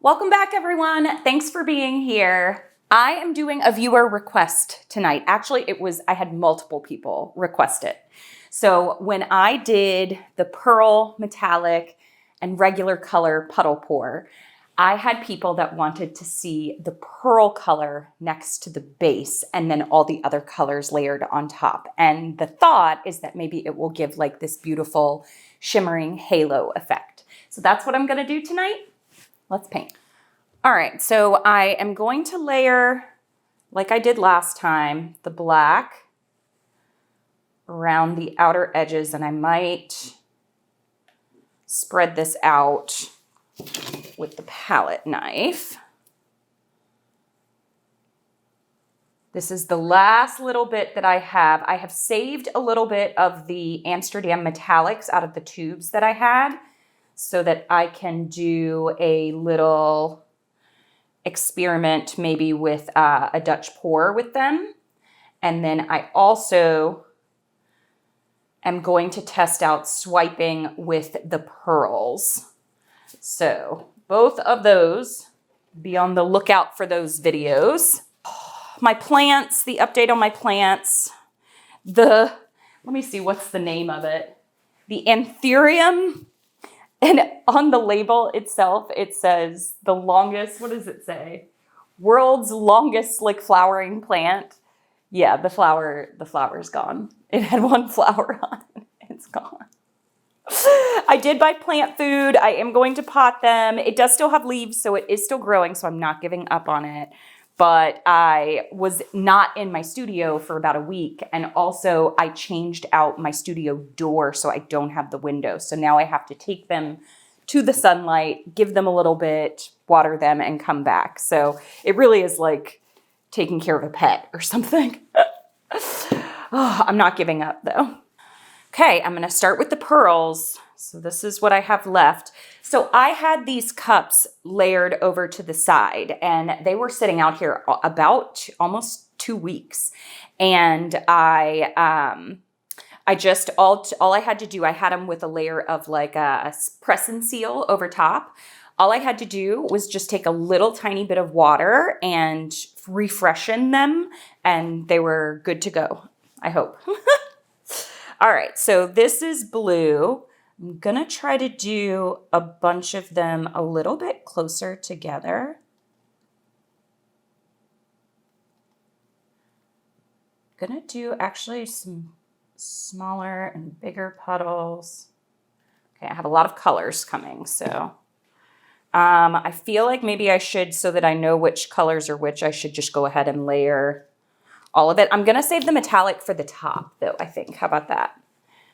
Welcome back, everyone. Thanks for being here. I am doing a viewer request tonight. Actually, I had multiple people request it. So when I did the pearl, metallic, and regular color puddle pour, I had people that wanted to see the pearl color next to the base and then all the other colors layered on top. And the thought is that maybe it will give like this beautiful shimmering halo effect. So that's what I'm gonna do tonight. Let's paint. All right, so I am going to layer, like I did last time, the black around the outer edges, and I might spread this out with the palette knife. This is the last little bit that I have. I have saved a little bit of the Amsterdam metallics out of the tubes that I had so that I can do a little experiment maybe with a Dutch pour with them. And then I also am going to test out swiping with the pearls. So both of those, be on the lookout for those videos. My plants, the update on my plants, let me see, what's the name of it? The anthurium. And on the label itself, it says the longest, what does it say? World's longest like flowering plant. Yeah, the flower's gone. It had one flower on it. It's gone. I did buy plant food. I am going to pot them. It does still have leaves, so it is still growing, so I'm not giving up on it. But I was not in my studio for about a week. And also I changed out my studio door so I don't have the window. So now I have to take them to the sunlight, give them a little bit, water them, and come back. So it really is like taking care of a pet or something. Oh, I'm not giving up though. Okay, I'm gonna start with the pearls. So this is what I have left. So I had these cups layered over to the side and they were sitting out here about almost 2 weeks. And I just, all I had to do, I had them with a layer of like a press and seal over top. All I had to do was just take a little tiny bit of water and refreshen them and they were good to go, I hope. All right, so this is blue. I'm gonna try to do a bunch of them a little bit closer together. Gonna do actually some smaller and bigger puddles. Okay, I have a lot of colors coming, so I feel like maybe I should, so that I know which colors are which, I should just go ahead and layer all of it. I'm gonna save the metallic for the top though, I think. How about that?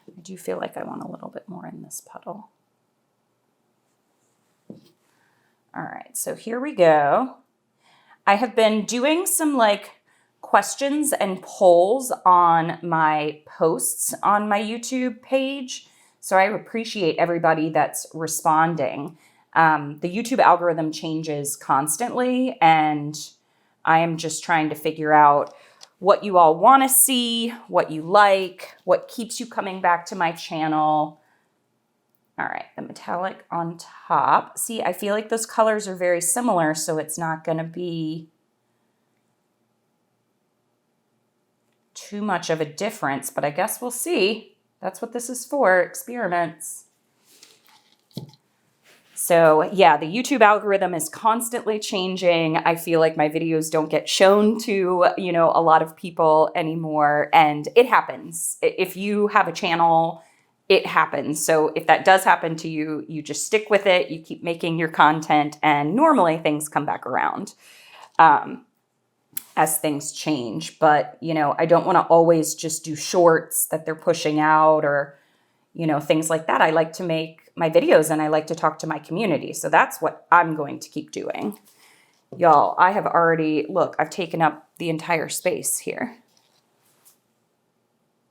I do feel like I want a little bit more in this puddle. All right, so here we go. I have been doing some like questions and polls on my posts on my YouTube page. So I appreciate everybody that's responding. The YouTube algorithm changes constantly and I am just trying to figure out what you all want to see, what you like, what keeps you coming back to my channel. All right, the metallic on top. See, I feel like those colors are very similar, so it's not going to be too much of a difference, but I guess we'll see. That's what this is for, experiments. So yeah, the YouTube algorithm is constantly changing. I feel like my videos don't get shown to, you know, a lot of people anymore, and it happens. If you have a channel, it happens. So if that does happen to you, you just stick with it, you keep making your content, and normally things come back around as things change. But, you know, I don't want to always just do shorts that they're pushing out or, you know, things like that. I like to make my videos and I like to talk to my community. So that's what I'm going to keep doing. Y'all, I have already, look, I've taken up the entire space here.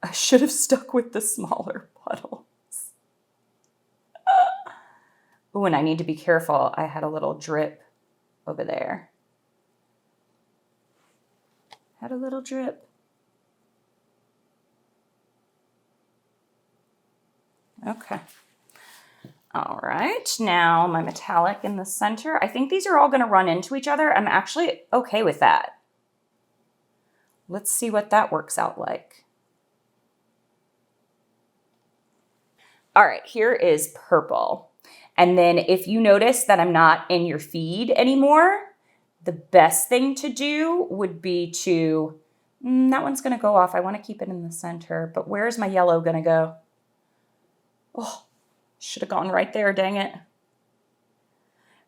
I should have stuck with the smaller puddles. Oh, and I need to be careful. I had a little drip over there. Had a little drip. Okay. All right, now my metallic in the center. I think these are all going to run into each other. I'm actually okay with that. Let's see what that works out like. All right, here is purple. And then if you notice that I'm not in your feed anymore, the best thing to do would be to, that one's going to go off. I want to keep it in the center, but where's my yellow going to go? Oh, should have gone right there, dang it.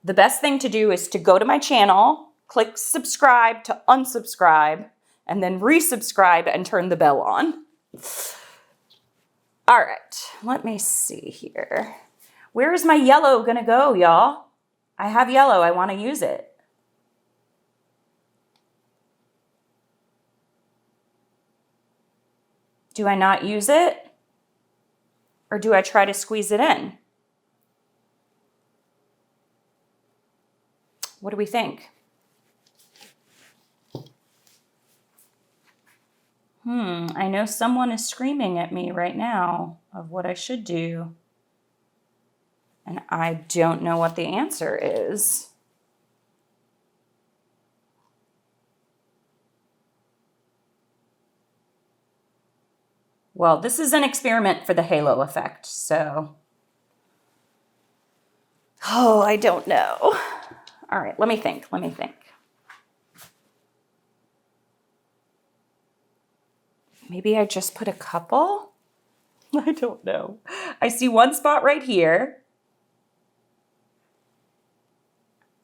The best thing to do is to go to my channel, click subscribe to unsubscribe, and then resubscribe and turn the bell on. All right, let me see here. Where is my yellow gonna go, y'all? I have yellow, I wanna use it. Do I not use it? Or do I try to squeeze it in? What do we think? I know someone is screaming at me right now of what I should do. And I don't know what the answer is. Well, this is an experiment for the halo effect, so. Oh, I don't know. All right, let me think. Maybe I just put a couple? I don't know. I see one spot right here.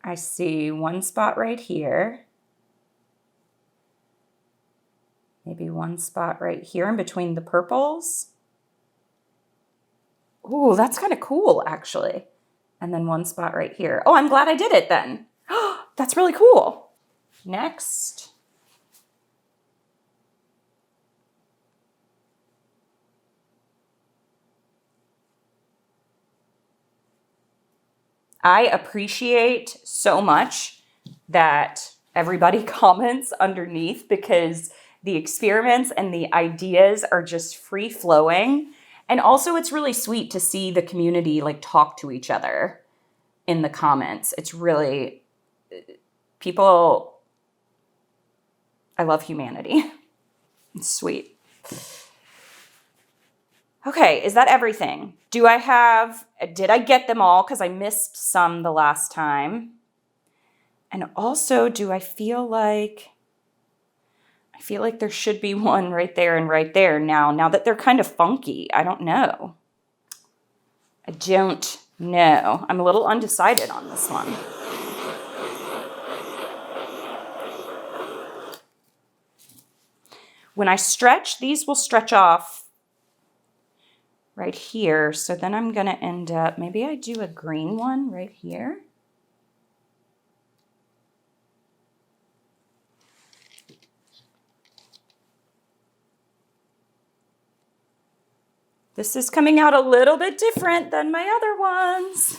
I see one spot right here. Maybe one spot right here in between the purples. Ooh, that's kind of cool, actually. And then one spot right here. Oh, I'm glad I did it then. That's really cool. Next. I appreciate so much that everybody comments underneath because the experiments and the ideas are just free flowing. And also it's really sweet to see the community like talk to each other in the comments. It's really, people, I love humanity. It's sweet. Okay, is that everything? Did I get them all? Because I missed some the last time. And also, do I feel like there should be one right there and right there now that they're kind of funky. I don't know. I'm a little undecided on this one. When I stretch, these will stretch off right here. So then I'm going to end up, maybe I do a green one right here. This is coming out a little bit different than my other ones.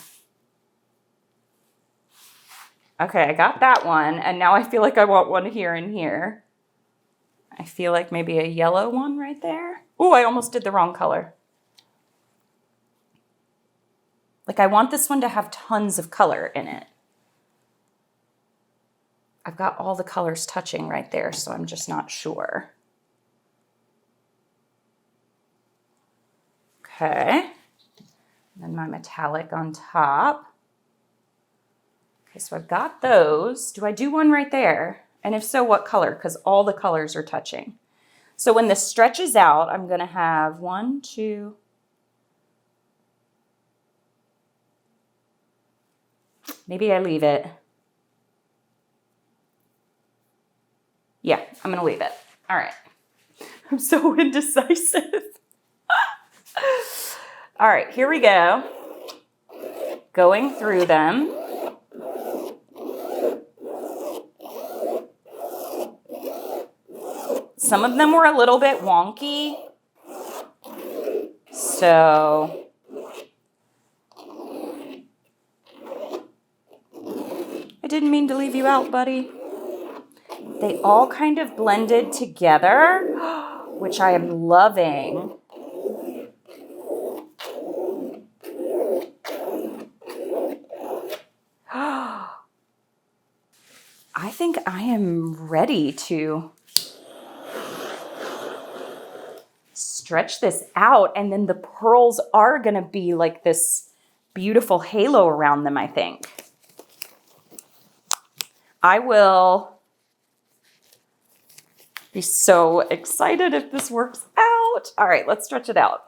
Okay, I got that one. And now I feel like I want one here and here. I feel like maybe a yellow one right there. Ooh, I almost did the wrong color. Like I want this one to have tons of color in it. I've got all the colors touching right there, so I'm just not sure. Okay. And then my metallic on top. Okay, so I've got those. Do I do one right there? And if so, what color? Because all the colors are touching. So when this stretches out, I'm going to have 1, 2, maybe I leave it. Yeah, I'm going to leave it. All right. I'm so indecisive. All right, here we go. Going through them. Some of them were a little bit wonky. So I didn't mean to leave you out, buddy. They all kind of blended together, which I am loving. think I am ready to stretch this out, and then the pearls are gonna be like this beautiful halo around them, I think. I will be so excited if this works out. All right, let's stretch it out.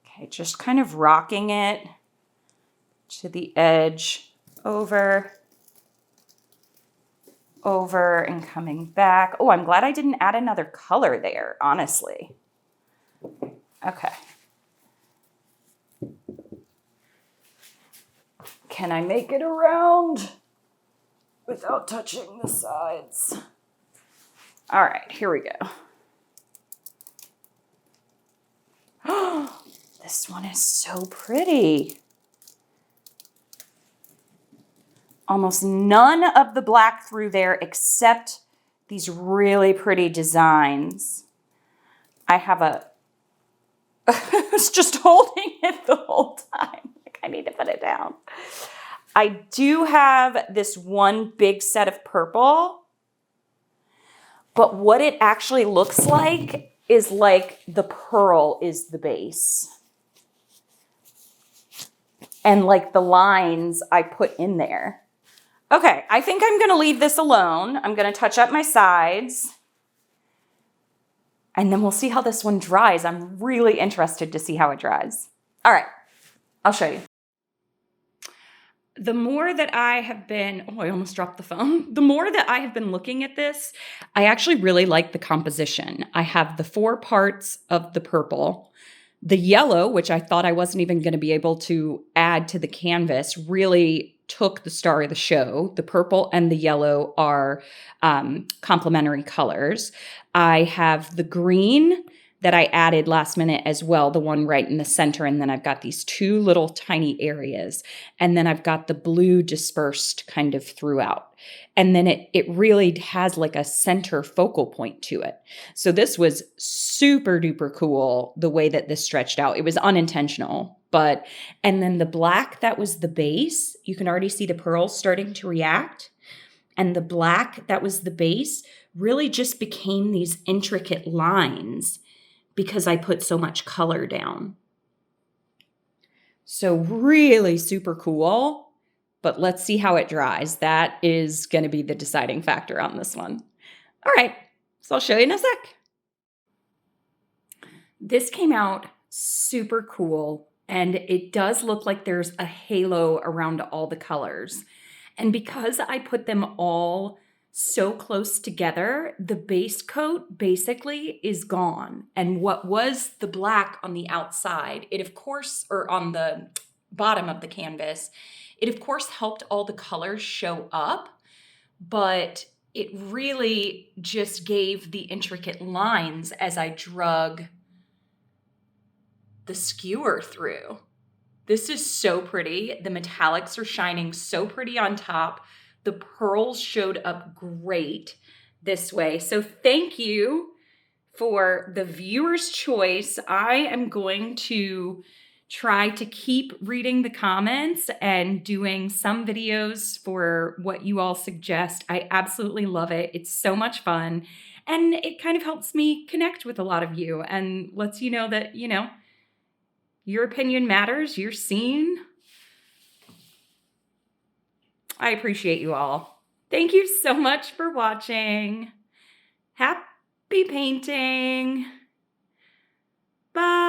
Okay, just kind of rocking it to the edge, over, and coming back. Oh, I'm glad I didn't add another color there, honestly. Okay. Can I make it around without touching the sides? All right, here we go. This one is so pretty. Almost none of the black through there except these really pretty designs. I have a, I was just holding it the whole time. Like I need to put it down. I do have this one big set of purple, but what it actually looks like is like the pearl is the base. And like the lines I put in there. Okay, I think I'm gonna leave this alone. I'm gonna touch up my sides. And then we'll see how this one dries. I'm really interested to see how it dries. All right, I'll show you. The more that I have been, oh, I almost dropped the phone. The more that I have been looking at this, I actually really like the composition. I have the 4 parts of the purple. The yellow, which I thought I wasn't even going to be able to add to the canvas, really took the star of the show. The purple and the yellow are complementary colors. I have the green that I added last minute as well, the one right in the center. And then I've got these 2 little tiny areas. And then I've got the blue dispersed kind of throughout. And then it really has like a center focal point to it. So this was super duper cool the way that this stretched out. It was unintentional, and then the black that was the base, you can already see the pearls starting to react. And the black that was the base really just became these intricate lines because I put so much color down. So really super cool, but let's see how it dries. That is going to be the deciding factor on this one. All right, so I'll show you in a sec. This came out super cool, and it does look like there's a halo around all the colors. And because I put them all so close together, the base coat basically is gone. And what was the black on the outside, it of course, or on the bottom of the canvas, it of course helped all the colors show up, but it really just gave the intricate lines as I drug the skewer through. This is so pretty. The metallics are shining so pretty on top. The pearls showed up great this way. So thank you for the viewer's choice. I am going to try to keep reading the comments and doing some videos for what you all suggest. I absolutely love it. It's so much fun. And it kind of helps me connect with a lot of you and lets you know that, your opinion matters. You're seen. I appreciate you all. Thank you so much for watching. Happy painting. Bye.